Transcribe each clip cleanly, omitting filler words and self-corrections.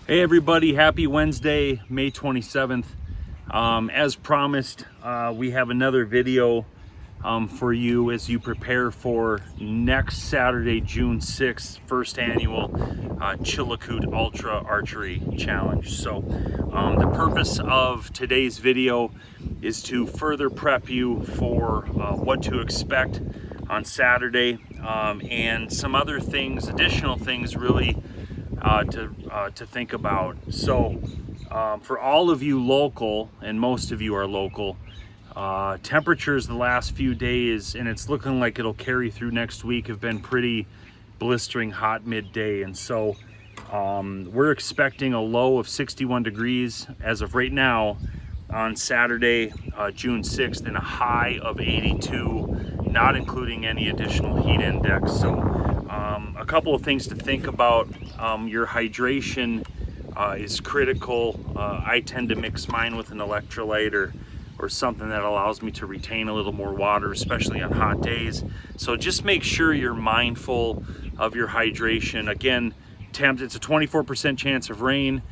Hey everybody, happy Wednesday, May 27th. As promised, we have another video for you as you prepare for next Saturday, June 6th, first annual Chilakoot Ultra Archery Challenge. So the purpose of today's video is to further prep you for what to expect on Saturday and some other things, additional things really to think about. So for all of you local, and most of you are local, temperatures the last few days, and it's looking like it'll carry through next week, have been pretty blistering hot midday. And so we're expecting a low of 61 degrees as of right now on Saturday, June 6th, and a high of 82, not including any additional heat index. So a couple of things to think about. Your hydration is critical. I tend to mix mine with an electrolyte or something that allows me to retain a little more water, especially on hot days. So just make sure you're mindful of your hydration. Again, it's a 24% chance of rain,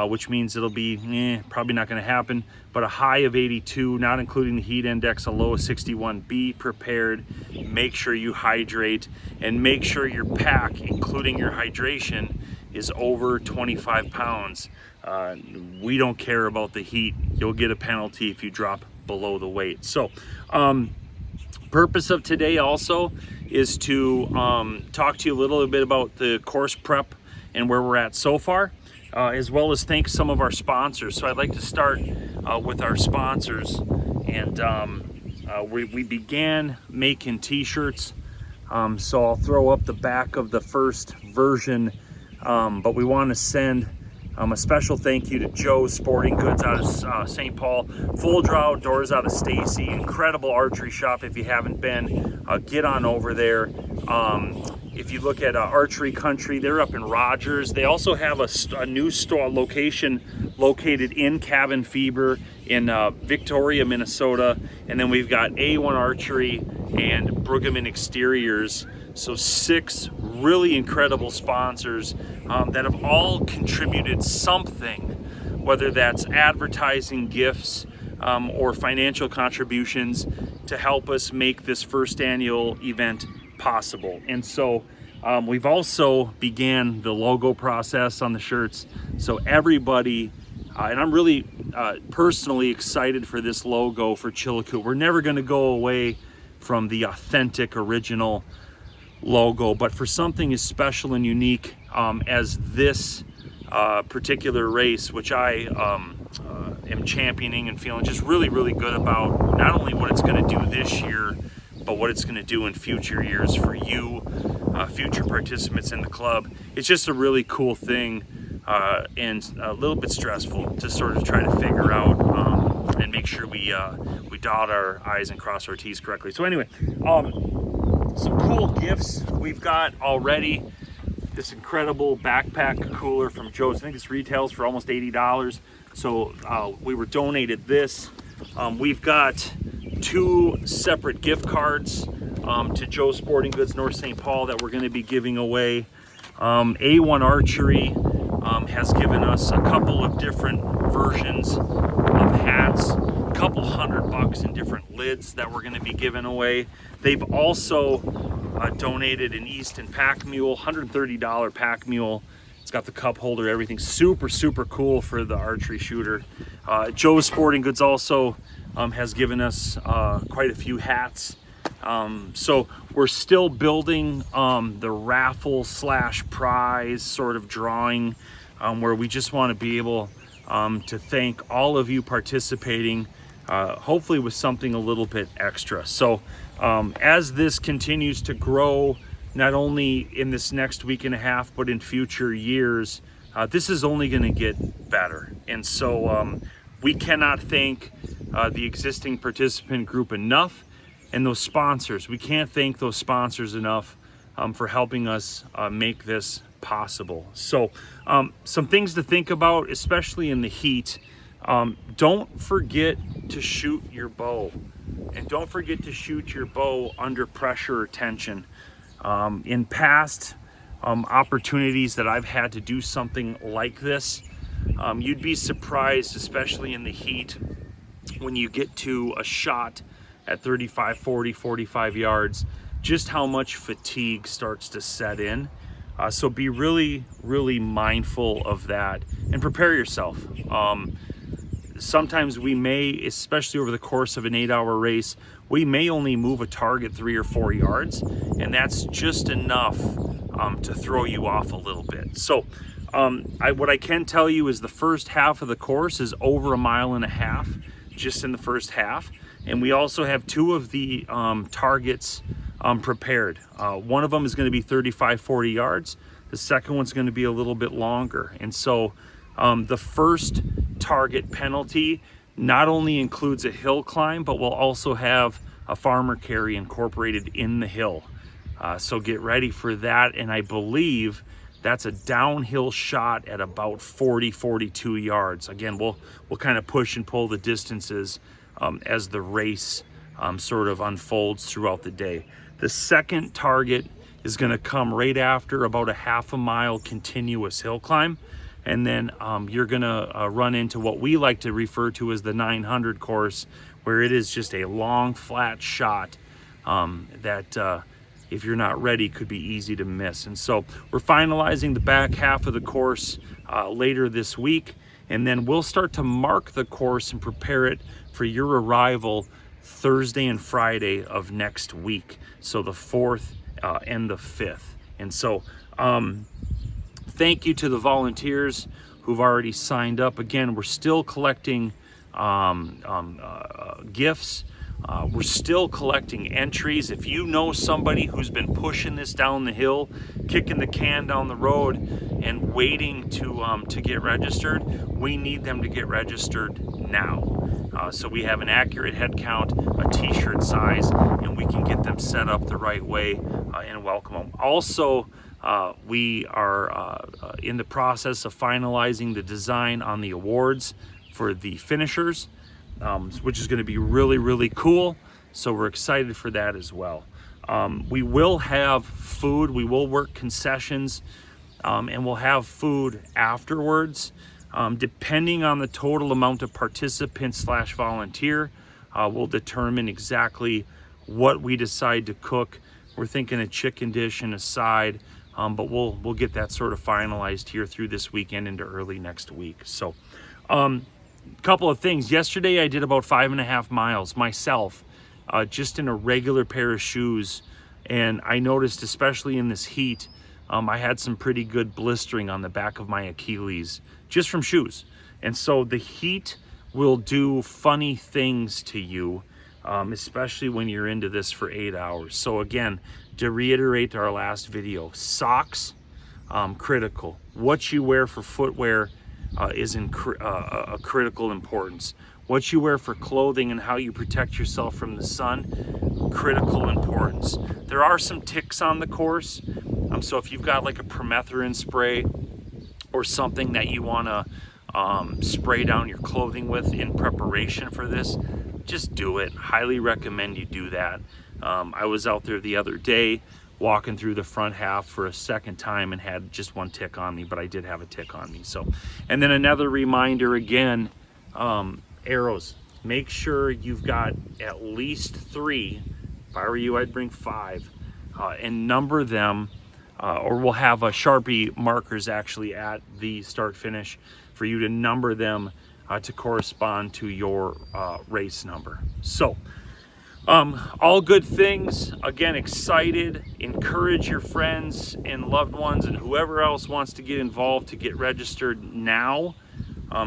which means it'll be probably not going to happen, but a high of 82, not including the heat index, a low of 61. Be prepared, make sure you hydrate, and make sure your pack, including your hydration, is over 25 pounds. We don't care about the heat. You'll get a penalty if you drop below the weight. So purpose of today also is to talk to you a little bit about the course prep and where we're at so far, as well as thank some of our sponsors. So I'd like to start with our sponsors. And we began making t-shirts. So I'll throw up the back of the first version, but we want to send a special thank you to Joe's Sporting Goods out of St. Paul, Full Draw Outdoors out of Stacy, incredible archery shop. If you haven't been, get on over there. If you look at Archery Country, they're up in Rogers. They also have a new store location located in Cabin Fever in Victoria, Minnesota. And then we've got A1 Archery and Brueggemann Exteriors. So 6 really incredible sponsors that have all contributed something, whether that's advertising, gifts, or financial contributions to help us make this first annual event possible. And so we've also began the logo process on the shirts. So everybody, and I'm really personally excited for this logo for Chilakoot. We're never going to go away from the authentic original logo, but for something as special and unique as this particular race, which I am championing and feeling just really, really good about, not only what it's going to do this year, but what it's going to do in future years for you, future participants in the club. It's just a really cool thing and a little bit stressful to sort of try to figure out and make sure we dot our I's and cross our T's correctly. So anyway, some cool gifts we've got already. This incredible backpack cooler from Joe's. I think this retails for almost $80. So we were donated this. We've got 2 separate gift cards to Joe's Sporting Goods, North St. Paul, that we're going to be giving away. A1 Archery has given us a couple of different versions of hats, a couple $100 in different lids that we're going to be giving away. They've also donated an Easton pack mule, $130 pack mule. It's got the cup holder, everything. Super, super cool for the archery shooter. Joe's Sporting Goods also has given us quite a few hats. So we're still building the raffle / prize sort of drawing, where we just want to be able to thank all of you participating, hopefully with something a little bit extra. So as this continues to grow, not only in this next week and a half, but in future years, this is only going to get better. And so we cannot thank the existing participant group enough, and those sponsors. We can't thank those sponsors enough for helping us make this possible. So some things to think about, especially in the heat. Don't forget to shoot your bow, and don't forget to shoot your bow under pressure or tension. In past opportunities that I've had to do something like this. You'd be surprised, especially in the heat, when you get to a shot at 35, 40, 45 yards, just how much fatigue starts to set in. So be really, really mindful of that and prepare yourself. Sometimes we may, especially over the course of an 8-hour race, we may only move a target 3 or 4 yards, and that's just enough to throw you off a little bit. So what I can tell you is the first half of the course is over 1.5 miles just in the first half. And we also have 2 of the targets prepared. One of them is going to be 35, 40 yards. The second one's going to be a little bit longer. And so the first target penalty not only includes a hill climb, but will also have a farmer carry incorporated in the hill. So get ready for that. And I believe that's a downhill shot at about 40, 42 yards. Again, we'll kind of push and pull the distances as the race sort of unfolds throughout the day. The second target is going to come right after about a 1/2 mile continuous hill climb. And then you're going to run into what we like to refer to as the 900 course, where it is just a long, flat shot that if you're not ready, could be easy to miss. And so we're finalizing the back half of the course later this week, and then we'll start to mark the course and prepare it for your arrival Thursday and Friday of next week. So the 4th and the 5th. And so thank you to the volunteers who've already signed up. Again, we're still collecting gifts. We're still collecting entries. If you know somebody who's been pushing this down the hill, kicking the can down the road, and waiting to get registered, we need them to get registered now. So we have an accurate head count, a t-shirt size, and we can get them set up the right way and welcome them. Also, we are in the process of finalizing the design on the awards for the finishers, which is going to be really, really cool. So we're excited for that as well. We will have food. We will work concessions, and we'll have food afterwards. Depending on the total amount of participants / volunteer, we'll determine exactly what we decide to cook. We're thinking a chicken dish and a side, but we'll get that sort of finalized here through this weekend into early next week. So couple of things. Yesterday I did about 5.5 miles myself, just in a regular pair of shoes, and I noticed, especially in this heat, I had some pretty good blistering on the back of my Achilles just from shoes. And so the heat will do funny things to you, especially when you're into this for 8 hours. So again, to reiterate our last video, socks, critical. What you wear for footwear is a critical importance. What you wear for clothing and how you protect yourself from the sun, critical importance. There are some ticks on the course, so if you've got like a permethrin spray or something that you want to spray down your clothing with in preparation for this, just do it. Highly recommend you do that. I was out there the other day walking through the front half for a second time and had just one tick on me, but I did have a tick on me. So, and then another reminder again, arrows. Make sure you've got at least 3. If I were you, I'd bring 5, and number them, or we'll have Sharpie markers actually at the start finish for you to number them to correspond to your race number. So, all good things. Again, excited. Encourage your friends and loved ones and whoever else wants to get involved to get registered now,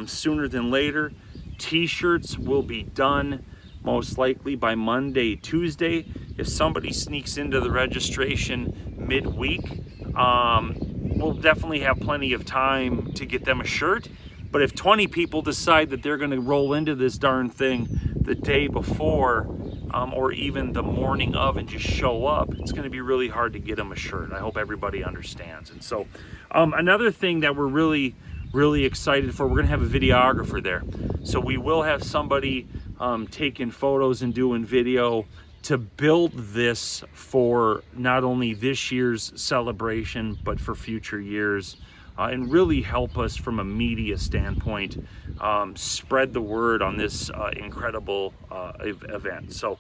sooner than later. T-shirts will be done most likely by Monday, Tuesday. If somebody sneaks into the registration midweek, we'll definitely have plenty of time to get them a shirt. But if 20 people decide that they're going to roll into this darn thing the day before, or even the morning of, and just show up, it's going to be really hard to get them a shirt. I hope everybody understands. And so another thing that we're really excited for, we're going to have a videographer there. So we will have somebody taking photos and doing video to build this for not only this year's celebration, but for future years, and really help us from a media standpoint, spread the word on this incredible event. So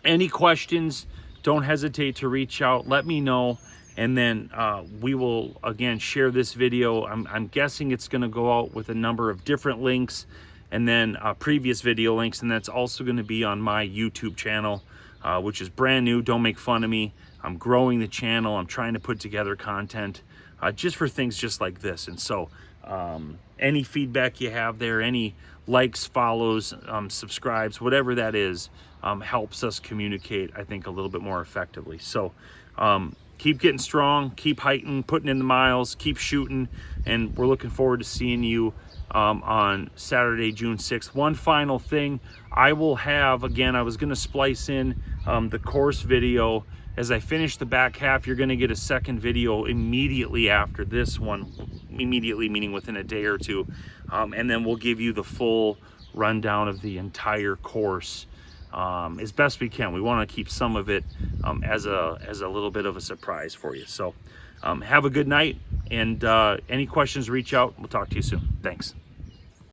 any questions, don't hesitate to reach out, let me know, and then we will again share this video. I'm guessing it's going to go out with a number of different links, and then previous video links, and that's also going to be on my YouTube channel, which is brand new. Don't make fun of me. I'm growing the channel. I'm trying to put together content just for things just like this. And so any feedback you have there, any likes, follows, subscribes, whatever that is, helps us communicate, I think, a little bit more effectively. So keep getting strong, keep hiking, putting in the miles, keep shooting, and we're looking forward to seeing you on Saturday, June 6th. One final thing, I will have, again, I was going to splice in the course video. As I finish the back half, you're going to get a second video immediately after this one, immediately meaning within a day or two, and then we'll give you the full rundown of the entire course as best we can. We want to keep some of it as a little bit of a surprise for you. So have a good night, and any questions, reach out. We'll talk to you soon. Thanks.